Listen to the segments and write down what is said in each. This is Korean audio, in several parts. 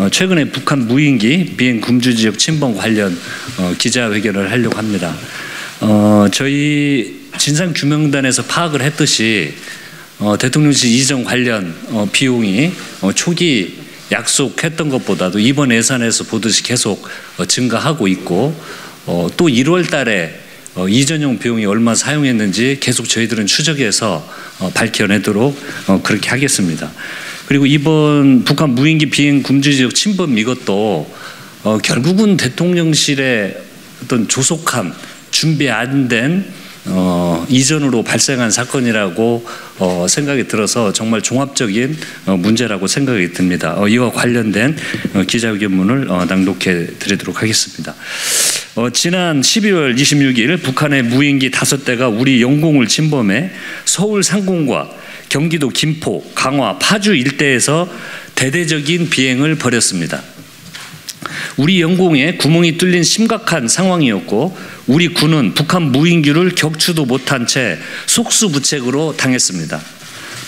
최근에 북한 무인기 비행 금지 지역 침범 관련 기자회견을 하려고 합니다. 저희 진상규명단에서 파악을 했듯이 대통령실 이전 관련 비용이 초기 약속했던 것보다도 이번 예산에서 보듯이 계속 증가하고 있고, 또 1월 달에 이전용 비용이 얼마 사용했는지 계속 저희들은 추적해서 밝혀내도록 그렇게 하겠습니다. 그리고 이번 북한 무인기 비행 금지 지역 침범 이것도 결국은 대통령실의 어떤 조속함, 준비 안 된 이전으로 발생한 사건이라고 생각이 들어서 정말 종합적인 문제라고 생각이 듭니다. 이와 관련된 기자회견문을 낭독해 드리도록 하겠습니다. 지난 12월 26일 북한의 무인기 5대가 우리 영공을 침범해 서울 상공과 경기도 김포, 강화, 파주 일대에서 대대적인 비행을 벌였습니다. 우리 영공에 구멍이 뚫린 심각한 상황이었고, 우리 군은 북한 무인기를 격추도 못한 채 속수무책으로 당했습니다.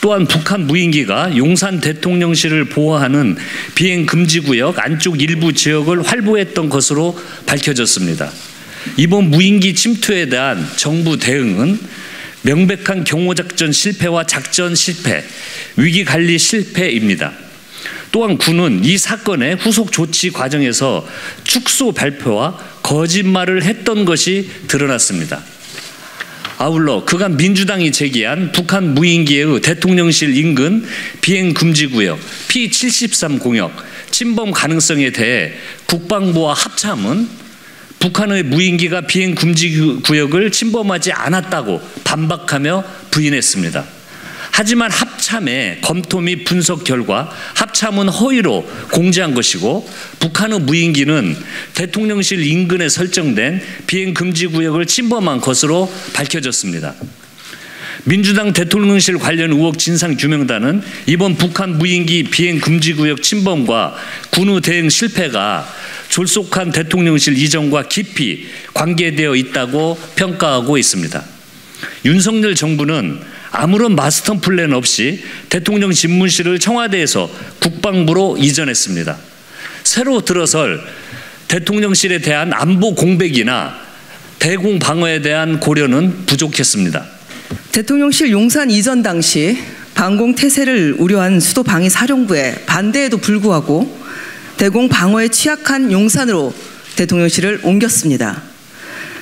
또한 북한 무인기가 용산 대통령실을 보호하는 비행금지구역 안쪽 일부 지역을 활보했던 것으로 밝혀졌습니다. 이번 무인기 침투에 대한 정부 대응은 명백한 경호작전 실패와 작전 실패, 위기관리 실패입니다. 또한 군은 이 사건의 후속 조치 과정에서 축소 발표와 거짓말을 했던 것이 드러났습니다. 아울러 그간 민주당이 제기한 북한 무인기의 대통령실 인근 비행금지구역 P73 공역 침범 가능성에 대해 국방부와 합참은 북한의 무인기가 비행금지구역을 침범하지 않았다고 반박하며 부인했습니다. 하지만 합참의 검토 및 분석 결과 합참은 허위로 공지한 것이고, 북한의 무인기는 대통령실 인근에 설정된 비행금지구역을 침범한 것으로 밝혀졌습니다. 민주당 대통령실 관련 의혹 진상규명단은 이번 북한 무인기 비행금지구역 침범과 군의 대응 실패가 졸속한 대통령실 이전과 깊이 관계되어 있다고 평가하고 있습니다. 윤석열 정부는 아무런 마스터 플랜 없이 대통령 집무실을 청와대에서 국방부로 이전했습니다. 새로 들어설 대통령실에 대한 안보 공백이나 대공 방어에 대한 고려는 부족했습니다. 대통령실 용산 이전 당시 방공 태세를 우려한 수도방위사령부의 반대에도 불구하고 대공 방어에 취약한 용산으로 대통령실을 옮겼습니다.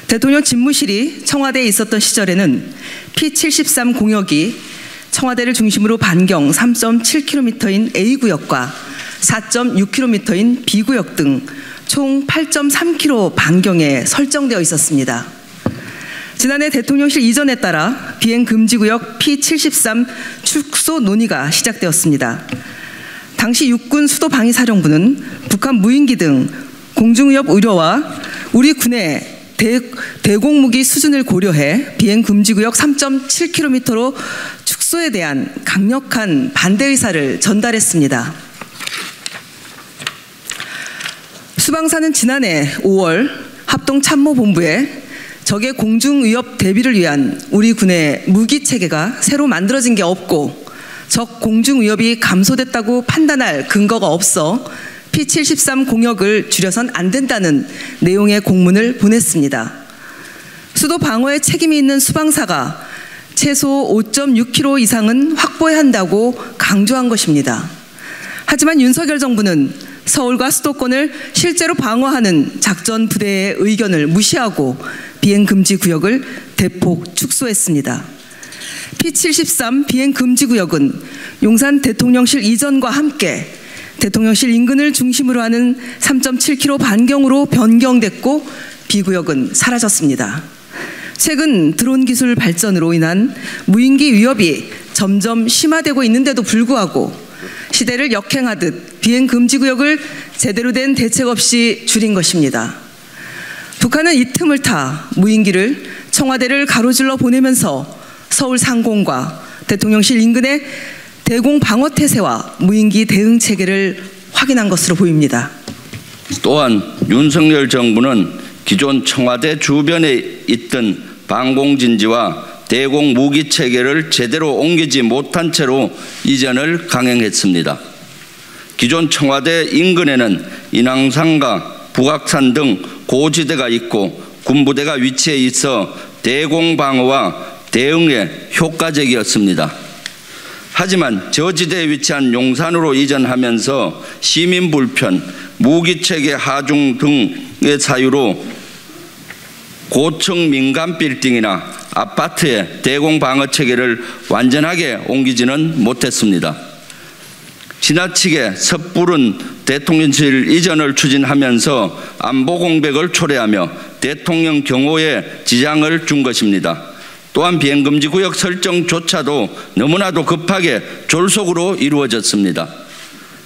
대통령 집무실이 청와대에 있었던 시절에는 P73 공역이 청와대를 중심으로 반경 3.7km인 A구역과 4.6km인 B구역 등 총 8.3km 반경에 설정되어 있었습니다. 지난해 대통령실 이전에 따라 비행금지구역 P73 축소 논의가 시작되었습니다. 당시 육군 수도방위사령부는 북한 무인기 등 공중위협 우려와 우리 군의 대공무기 수준을 고려해 비행금지구역 3.7km로 축소에 대한 강력한 반대 의사를 전달했습니다. 수방사는 지난해 5월 합동참모본부에 적의 공중위협 대비를 위한 우리 군의 무기체계가 새로 만들어진 게 없고 적 공중위협이 감소됐다고 판단할 근거가 없어 P73 공역을 줄여선 안 된다는 내용의 공문을 보냈습니다. 수도 방어에 책임이 있는 수방사가 최소 5.6km 이상은 확보해야 한다고 강조한 것입니다. 하지만 윤석열 정부는 서울과 수도권을 실제로 방어하는 작전 부대의 의견을 무시하고 비행금지 구역을 대폭 축소했습니다. P73 비행금지 구역은 용산 대통령실 이전과 함께 대통령실 인근을 중심으로 하는 3.7km 반경으로 변경됐고 B구역은 사라졌습니다. 최근 드론 기술 발전으로 인한 무인기 위협이 점점 심화되고 있는데도 불구하고 시대를 역행하듯 비행금지구역을 제대로 된 대책 없이 줄인 것입니다. 북한은 이 틈을 타 무인기를 청와대를 가로질러 보내면서 서울 상공과 대통령실 인근의 대공 방어 태세와 무인기 대응 체계를 확인한 것으로 보입니다. 또한 윤석열 정부는 기존 청와대 주변에 있던 방공진지와 대공 무기 체계를 제대로 옮기지 못한 채로 이전을 강행했습니다. 기존 청와대 인근에는 인왕산과 북악산 등 고지대가 있고 군부대가 위치해 있어 대공방어와 대응에 효과적이었습니다. 하지만 저지대에 위치한 용산으로 이전하면서 시민 불편, 무기체계 하중 등의 사유로 고층 민간 빌딩이나 아파트의 대공방어 체계를 완전하게 옮기지는 못했습니다. 지나치게 섣부른 대통령실 이전을 추진하면서 안보 공백을 초래하며 대통령 경호에 지장을 준 것입니다. 또한 비행금지 구역 설정조차도 너무나도 급하게 졸속으로 이루어졌습니다.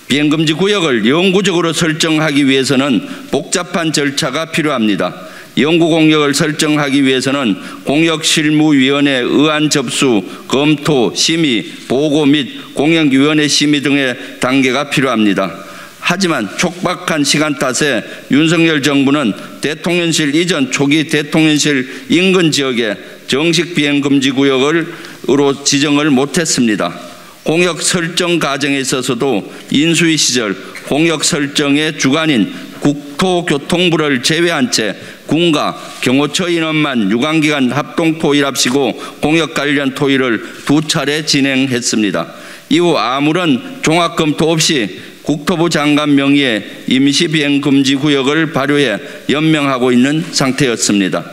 비행금지 구역을 영구적으로 설정하기 위해서는 복잡한 절차가 필요합니다. 영구 공역을 설정하기 위해서는 공역실무위원회 의안 접수, 검토, 심의, 보고 및 공역위원회 심의 등의 단계가 필요합니다. 하지만 촉박한 시간 탓에 윤석열 정부는 대통령실 이전 초기 대통령실 인근 지역에 정식 비행금지 구역으로 지정을 못했습니다. 공역 설정 과정에 있어서도 인수위 시절 공역 설정의 주관인 국토교통부를 제외한 채 군과 경호처 인원만 유관기관 합동 토의를 합시고 공역 관련 토의를 2차례 진행했습니다. 이후 아무런 종합검토 없이 국토부 장관 명의의 임시비행금지 구역을 발효해 연명하고 있는 상태였습니다.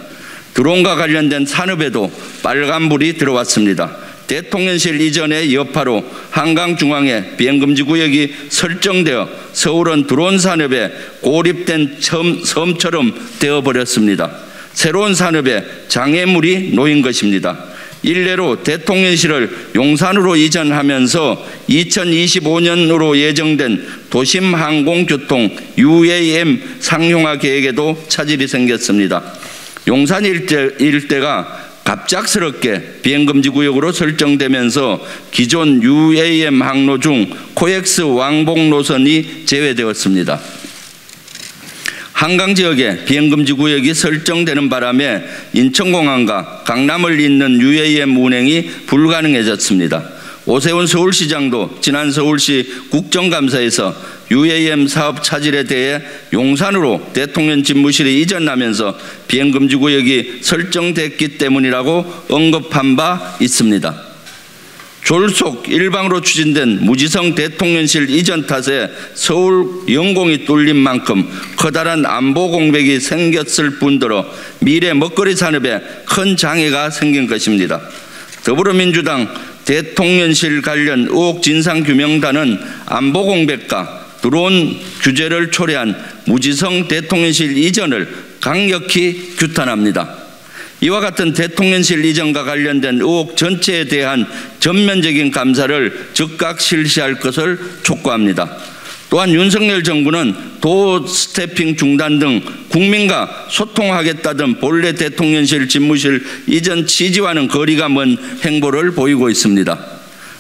드론과 관련된 산업에도 빨간불이 들어왔습니다. 대통령실 이전의 여파로 한강중앙에 비행금지 구역이 설정되어 서울은 드론 산업에 고립된 섬처럼 되어버렸습니다. 새로운 산업에 장애물이 놓인 것입니다. 일례로 대통령실을 용산으로 이전하면서 2025년으로 예정된 도심항공교통 UAM 상용화 계획에도 차질이 생겼습니다. 용산 일대가 갑작스럽게 비행금지 구역으로 설정되면서 기존 UAM 항로 중 코엑스 왕복 노선이 제외되었습니다. 한강 지역에 비행금지 구역이 설정되는 바람에 인천공항과 강남을 잇는 UAM 운행이 불가능해졌습니다. 오세훈 서울시장도 지난 서울시 국정감사에서 UAM 사업 차질에 대해 용산으로 대통령 집무실이 이전하면서 비행금지 구역이 설정됐기 때문이라고 언급한 바 있습니다. 졸속 일방으로 추진된 무지성 대통령실 이전 탓에 서울 영공이 뚫린 만큼 커다란 안보 공백이 생겼을 뿐더러 미래 먹거리 산업에 큰 장애가 생긴 것입니다. 더불어민주당 대통령실 관련 의혹 진상규명단은 안보 공백과 드론 규제를 초래한 무지성 대통령실 이전을 강력히 규탄합니다. 이와 같은 대통령실 이전과 관련된 의혹 전체에 대한 전면적인 감사를 즉각 실시할 것을 촉구합니다. 또한 윤석열 정부는 도어 스태핑 중단 등 국민과 소통하겠다던 본래 대통령실 집무실 이전 취지와는 거리가 먼 행보를 보이고 있습니다.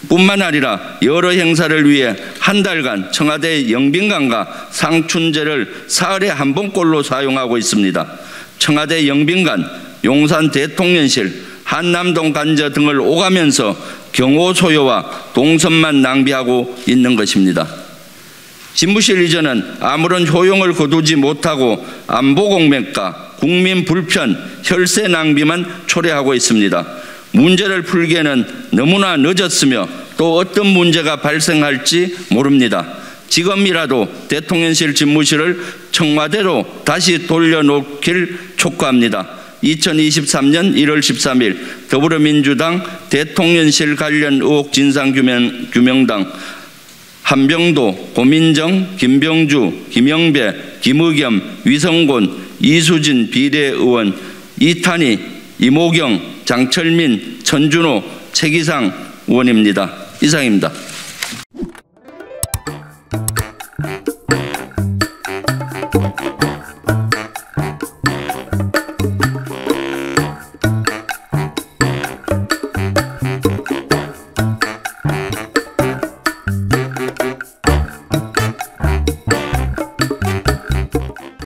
뿐만 아니라 여러 행사를 위해 한 달간 청와대 영빈관과 상춘제를 사흘에 한 번꼴로 사용하고 있습니다. 청와대 영빈관, 용산 대통령실, 한남동 관저 등을 오가면서 경호 소요와 동선만 낭비하고 있는 것입니다. 집무실 이전은 아무런 효용을 거두지 못하고 안보 공백과 국민 불편, 혈세 낭비만 초래하고 있습니다. 문제를 풀기에는 너무나 늦었으며 또 어떤 문제가 발생할지 모릅니다. 지금이라도 대통령실 집무실을 청와대로 다시 돌려놓길 촉구합니다. 2023년 1월 13일 더불어민주당 대통령실 관련 의혹 진상규명당 한병도, 고민정, 김병주, 김영배, 김의겸, 위성곤, 이수진 비대의원, 이탄희, 이모경, 장철민, 천준호, 최기상 의원입니다. 이상입니다.